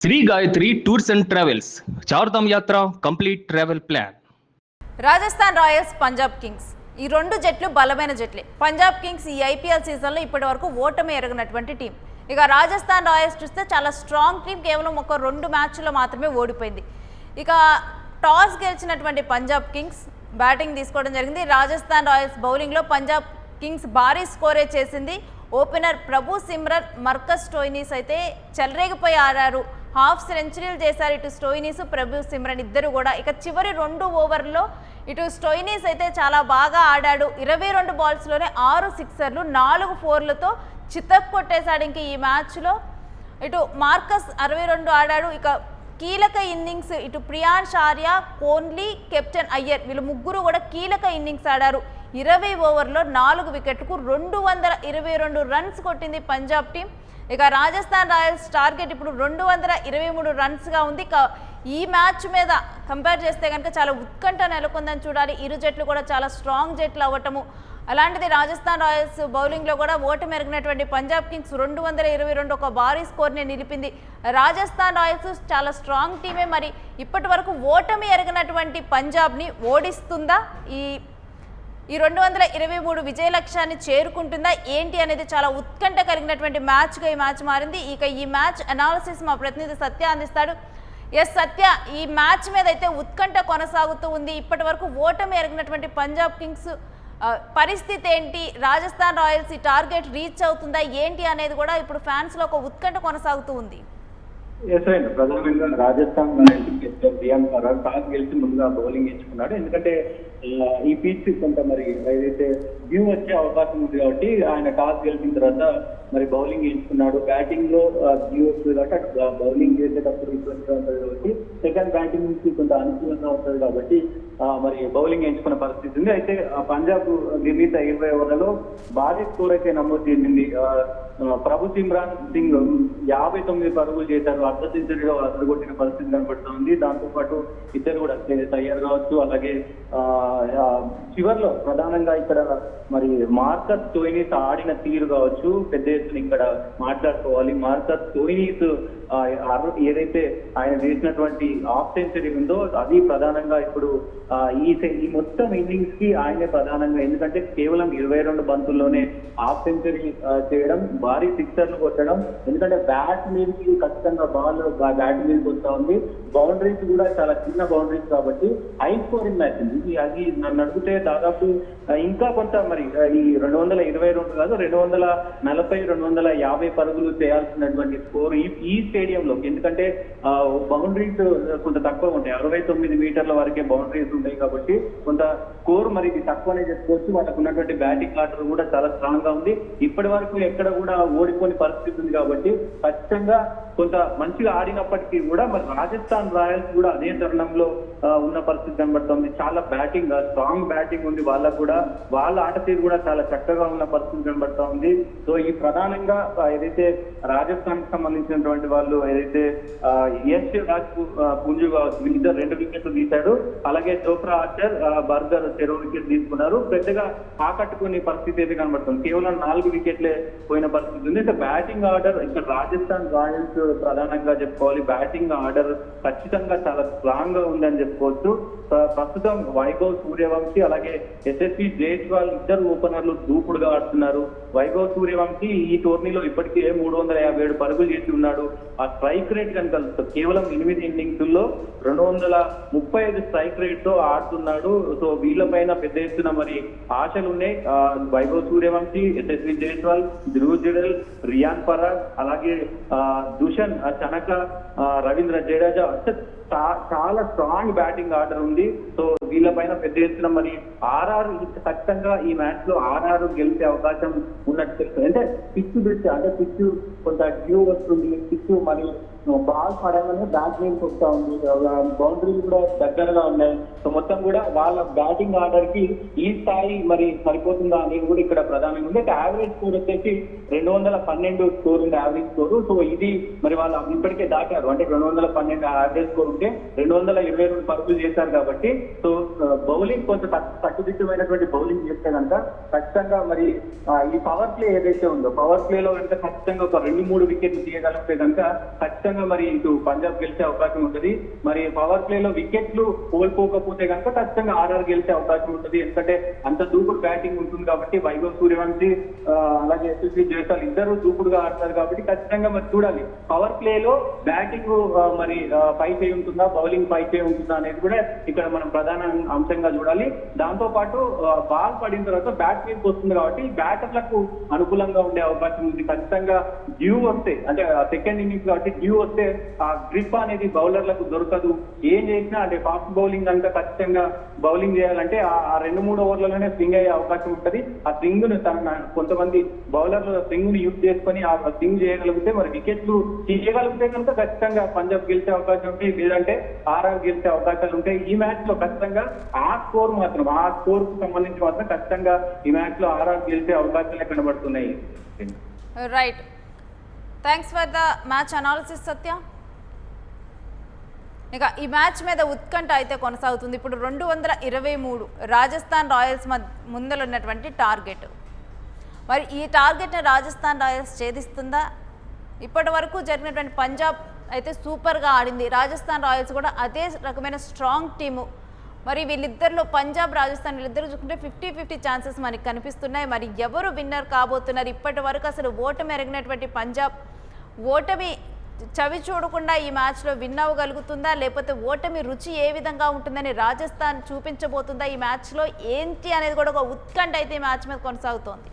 Shri Gayatri tours and travels Chardham యాత్ర complete travel plan. Rajasthan royals, Punjab kings ఈ రెండు జట్లు బలమైన జట్లే. పంజాబ్ కింగ్స్ ఈ ఐపీఎల్ సీజన్లో ఇప్పటి వరకు ఓటమి ఎరగనటువంటి టీం. ఇక రాజస్థాన్ రాయల్స్ చూస్తే చాలా స్ట్రాంగ్ టీం, కేవలం ఒక 2 మ్యాచ్ల్లో మాత్రమే ఓడిపోయింది. ఇక టాస్ గెలిచినటువంటి పంజాబ్ కింగ్స్ బ్యాటింగ్ తీసుకోవడం జరిగింది. రాజస్థాన్ రాయల్స్ బౌలింగ్లో పంజాబ్ కింగ్స్ భారీ స్కోరే చేసింది. ఓపెనర్ ప్రభు సిమ్రన్, మర్కస్ స్టోయినిస్ అయితే చెలరేగిపోయి ఆడారు. హాఫ్ సెంచరీలు చేశారు ఇటు స్టోయినిస్, ప్రభు సిమ్రన్ ఇద్దరు కూడా. ఇక చివరి 2 ఓవర్లలో ఇటు స్టోయినిస్ అయితే చాలా బాగా ఆడాడు. 22 బాల్స్లోనే 6 సిక్సర్లు 4 4లతో చితక్ కొట్టేశాడు. ఇంక ఈ మ్యాచ్లో ఇటు మార్కస్ 62 ఆడాడు. ఇక కీలక ఇన్నింగ్స్ ఇటు ప్రియాన్స్ ఆర్య, కోహ్లీ, కెప్టెన్ అయ్యర్ వీళ్ళు ముగ్గురు కూడా కీలక ఇన్నింగ్స్ ఆడారు. 20 ఓవర్లో 4 వికెట్లకు 222 రన్స్ కొట్టింది పంజాబ్ టీం. ఇక రాజస్థాన్ రాయల్స్ టార్గెట్ ఇప్పుడు 223 రన్స్గా ఉంది. ఈ మ్యాచ్ మీద కంపేర్ చేస్తే కనుక చాలా ఉత్కంఠ నెలకొందని చూడాలి. ఇరు జట్లు కూడా చాలా స్ట్రాంగ్ జట్లు అవ్వటము. అలాంటిది రాజస్థాన్ రాయల్స్ బౌలింగ్లో కూడా ఓటమి ఎరిగినటువంటి పంజాబ్ కింగ్స్ 222 ఒక భారీ స్కోర్ని నిలిపింది. రాజస్థాన్ రాయల్స్ చాలా స్ట్రాంగ్ టీమే. మరి ఇప్పటి వరకు ఓటమి ఎరిగినటువంటి పంజాబ్ని ఓడిస్తుందా? ఈ 223 విజయ లక్ష్యాన్ని చేరుకుంటుందా ఏంటి అనేది చాలా ఉత్కంఠ కలిగినటువంటి మ్యాచ్గా ఈ మ్యాచ్ మారింది. ఇక ఈ మ్యాచ్ అనాలిసిస్ మా ప్రతినిధి సత్య అందిస్తాడు. ఎస్ సత్య, ఈ మ్యాచ్ మీద అయితే ఉత్కంఠ కొనసాగుతూ ఉంది. ఇప్పటి వరకు ఓటమి ఎరిగినటువంటి పంజాబ్ కింగ్స్ పరిస్థితి ఏంటి? రాజస్థాన్ రాయల్స్ ఈ టార్గెట్ రీచ్ అవుతుందా ఏంటి అనేది కూడా ఇప్పుడు ఫ్యాన్స్లో ఒక ఉత్కంఠ కొనసాగుతూ ఉంది. ప్రధానంగా రాజస్థాన్ రాయల్స్ రియాన్ పరాగ్ టాస్ గెలిచి ముందుగా బౌలింగ్ ఎంచుకున్నాడు. ఎందుకంటే ఈ పిచ్ కొంత మరి ఏదైతే వ్యూ వచ్చే అవకాశం ఉంది కాబట్టి ఆయన టాస్ గెలిచిన తర్వాత మరి బౌలింగ్ ఎంచుకున్నాడు. బ్యాటింగ్ లో వ్యూ వస్తుంది కాబట్టి బౌలింగ్ చేసేటప్పుడు ఇబ్బందిగా ఉంటుంది కాబట్టి సెకండ్ బ్యాటింగ్ నుంచి కొంత అనుకూలంగా ఉంటుంది కాబట్టి మరి బౌలింగ్ ఎంచుకున్న పరిస్థితి ఉంది. అయితే పంజాబ్ నిర్ణీత 20 ఓవర్లలో భారీ స్కోర్ అయితే నమోదు చేసింది. ప్రభు సిమ్రాన్ సింగ్ 59 పరుగులు చేశారు. అర్ధ సెంచరీగా అదరగొట్టిన పరిస్థితి కనబడుతుంది. దాంతోపాటు ఇద్దరు కూడా అయ్యర్ కావచ్చు, అలాగే చివర్లో ప్రధానంగా ఇక్కడ మరి మార్కస్ స్టోయినిస్ ఆడిన తీరు కావచ్చు పెద్ద ఎత్తున ఇక్కడ మాట్లాడుకోవాలి. మార్కస్ స్టోయినిస్ ఏదైతే ఆయన చేసినటువంటి హాఫ్ సెంచరీ ఉందో అది ప్రధానంగా ఇప్పుడు ఈ మొత్తం ఇన్నింగ్స్ కి ఆయనే ప్రధానంగా. ఎందుకంటే కేవలం 22 బంతుల్లోనే హాఫ్ సెంచరీ చేయడం, భారీ సిక్సర్లు కొట్టడం. ఎందుకంటే బ్యాట్ మీదకి ఖచ్చితంగా బాల్ బ్యాట్ మీదకి వస్తా ఉంది. బౌండరీస్ కూడా చాలా చిన్న బౌండరీస్ కాబట్టి హై స్కోరింగ్ మ్యాచ్ ఉంది. అది నన్ను అడిగితే దాదాపు ఇంకా కొంత మరి ఈ 222 కాదు 240 250 పరుగులు చేయాల్సినటువంటి స్కోర్ ఈ స్టేడియంలో. ఎందుకంటే బౌండరీస్ కొంత తక్కువ ఉంటాయి, 69 మీటర్ల వరకే బౌండరీస్ ఉంటాయి కాబట్టి కొంత స్కోర్ మరి ఇది తక్కువనే చెప్పుకోవచ్చు. వాళ్ళకు ఉన్నటువంటి బ్యాటింగ్ ఆర్డర్ కూడా చాలా స్ట్రాంగ్ గా ఉంది. ఇప్పటి వరకు ఎక్కడ కూడా ఓడిపోని పరిస్థితి ఉంది కాబట్టి ఖచ్చితంగా కొంత మంచిగా ఆడినప్పటికీ కూడా మరి రాజస్థాన్ రాయల్స్ కూడా అదే తరుణంలో ఉన్న పరిస్థితి కనబడుతుంది. చాలా బ్యాటింగ్ స్ట్రాంగ్ బ్యాటింగ్ ఉంది వాళ్ళకు కూడా, వాళ్ళ ఆట తీరు కూడా చాలా చక్కగా ఉన్న పరిస్థితి కనబడుతూ ఉంది. సో ఈ ప్రధానంగా ఏదైతే రాజస్థాన్ కి సంబంధించినటువంటి వాళ్ళు ఏదైతే యశ్ రాజ్ పుంజు కావచ్చు వీళ్ళిద్దరు 2 వికెట్లు తీశాడు. అలాగే చోప్రా ఆర్చర్, బర్గర్ 0 వికెట్ తీసుకున్నారు. పెద్దగా ఆకట్టుకునే పరిస్థితి అయితే కనబడుతుంది. కేవలం 4 వికెట్లే పోయిన పరిస్థితి ఉంది. అయితే బ్యాటింగ్ ఆర్డర్ ఇక్కడ రాజస్థాన్ రాయల్స్ ప్రధానంగా చెప్పుకోవాలి. బ్యాటింగ్ ఆర్డర్ ఖచ్చితంగా చాలా స్ట్రాంగ్ గా ఉందని చెప్పుకోవచ్చు. ప్రస్తుతం వైభవ్ సూర్యవంశీ అలాగే యశస్వి జైస్వాల్ ఇద్దరు ఓపెనర్లు దూకుడుగా ఆడుతున్నారు. వైభవ్ సూర్యవంశీ ఈ టోర్నీలో ఇప్పటికే 357 పరుగులు చేసి ఉన్నాడు. ఆ స్ట్రైక్ రేట్ కనుక కేవలం 8 ఇన్నింగ్స్ లో 235 స్ట్రైక్ రేట్ తో ఆడుతున్నాడు. సో వీళ్ళపైన పెద్ద ఎత్తున మరి ఆశలు ఉన్నాయి. వైభవ్ సూర్యవంశీ, యశస్వి జైస్వాల్, ధ్రువ్ జుడెల్, రియాన్ పరాగ్, అలాగే దుషన్ చనక, రవీంద్ర జడేజా చాలా స్ట్రాంగ్ బ్యాటింగ్ ఆర్డర్ ఉంది. సో వీళ్ళపైన పెద్ద ఎత్తున మరి ఆర్ఆర్ ఖచ్చితంగా ఈ మ్యాచ్ లో ఆర్ఆర్ గెలిచే అవకాశం ఉన్నట్టు తెలుస్తుంది. అంటే పిచ్ దృష్టి అంటే పిచ్ కొంత డ్యూ వస్తుంది. పిచ్ మరి బాల్ పడగానే బ్యాట్ మీదకి వస్తూ ఉంది. బౌండరీలు కూడా దగ్గరగా ఉన్నాయి. సో మొత్తం కూడా వాళ్ళ బ్యాటింగ్ ఆర్డర్ కి ఈ స్థాయి మరి సరిపోతుందా అనేది కూడా ఇక్కడ ప్రధానంగా ఉంది. యావరేజ్ స్కోర్ వచ్చేసి 212 స్కోర్ ఉంది యావరేజ్ స్కోరు. సో ఇది మరి వాళ్ళు ఇప్పటికే దాటారు. అంటే 212 యావరేజ్ స్కోర్ ఉంటే 222 పరుగులు చేశారు కాబట్టి సో బౌలింగ్ కొంచెం కట్టుదిట్టమైనటువంటి బౌలింగ్ చేస్తే కనుక ఖచ్చితంగా మరి ఈ పవర్ ప్లే ఏదైతే ఉందో పవర్ ప్లేలో కనుక ఖచ్చితంగా ఒక 2-3 వికెట్లు తీయగలిగితే కనుక ఖచ్చితంగా ఖచ్చితంగా మరి ఇటు పంజాబ్ గెలిచే అవకాశం ఉంటుంది. మరి పవర్ ప్లే లో వికెట్లు కోల్పోకపోతే కనుక ఖచ్చితంగా ఆర్ఆర్ గెలిచే అవకాశం ఉంటుంది. ఎందుకంటే అంత దూకుడు బ్యాటింగ్ ఉంటుంది కాబట్టి వైభవ్ సూర్యవంశీ అలాగే యశస్వి జైస్వాల్ ఇద్దరు దూకుడుగా ఆడతారు కాబట్టి ఖచ్చితంగా మరి చూడాలి పవర్ ప్లే లో బ్యాటింగ్ మరి పై చేయి ఉంటుందా, బౌలింగ్ పై చేయి ఉంటుందా అనేది కూడా ఇక్కడ మనం ప్రధాన అంశంగా చూడాలి. దాంతో పాటు బాల్ పడిన తర్వాత బ్యాట్ మీదకి వస్తుంది కాబట్టి బ్యాటర్లకు అనుకూలంగా ఉండే అవకాశం ఉంది. ఖచ్చితంగా డ్యూ వస్తే అంటే సెకండ్ ఇన్నింగ్స్ కాబట్టి డ్యూ వస్తే ఆ గ్రిప్ అనేది బౌలర్లకు దొరకదు. ఏం చేసినా అంటే ఫాస్ట్ బౌలింగ్ కనుక ఖచ్చితంగా బౌలింగ్ చేయాలంటే ఆ 2-3 ఓవర్లలోనే స్వింగ్ అయ్యే అవకాశం ఉంటుంది. ఆ స్వింగ్ ను కొంతమంది బౌలర్లు స్వింగ్ ను యూజ్ చేసుకొని ఆ స్వింగ్ చేయగలిగితే మరి వికెట్లు తీయగలిగితే కనుక ఖచ్చితంగా పంజాబ్ గెలిచే అవకాశం ఉంటాయి, లేదంటే ఆర్ఆర్ గెలిచే అవకాశాలు ఉంటాయి. ఈ మ్యాచ్ లో ఖచ్చితంగా ఆ స్కోర్ కు సంబంధించి మాత్రం ఖచ్చితంగా ఈ మ్యాచ్ లో ఆర్ఆర్ గెలిచే అవకాశాలు కనబడుతున్నాయి. Right, thanks for the match analysis Satya. ఇక ఈ మ్యాచ్ మీద ఉత్కంఠ అయితే కొనసాగుతుంది. ఇప్పుడు 223 రాజస్థాన్ రాయల్స్ ముందర ఉన్నటువంటి టార్గెట్. మరి ఈ టార్గెట్ని రాజస్థాన్ రాయల్స్ ఛేదిస్తుందా? ఇప్పటి వరకు జరిగినటువంటి పంజాబ్ అయితే సూపర్గా ఆడింది, రాజస్థాన్ రాయల్స్ కూడా అదే రకమైన స్ట్రాంగ్ టీము. మరి వీళ్ళిద్దరిలో పంజాబ్ రాజస్థాన్ వీళ్ళిద్దరు చూసుకుంటే 50-50 ఛాన్సెస్ మనకి కనిపిస్తున్నాయి. మరి ఎవరు విన్నర్ కాబోతున్నారు? ఇప్పటి వరకు అసలు ఓటమి ఎరిగినటువంటి పంజాబ్ ఓటమి చవి చూడకుండా ఈ మ్యాచ్లో విన్ అవ్వగలుగుతుందా, లేకపోతే ఓటమి రుచి ఏ విధంగా ఉంటుందని రాజస్థాన్ చూపించబోతుందా? ఈ మ్యాచ్లో ఏంటి అనేది కూడా ఒక ఉత్కంఠ అయితే ఈ మ్యాచ్ మీద కొనసాగుతోంది.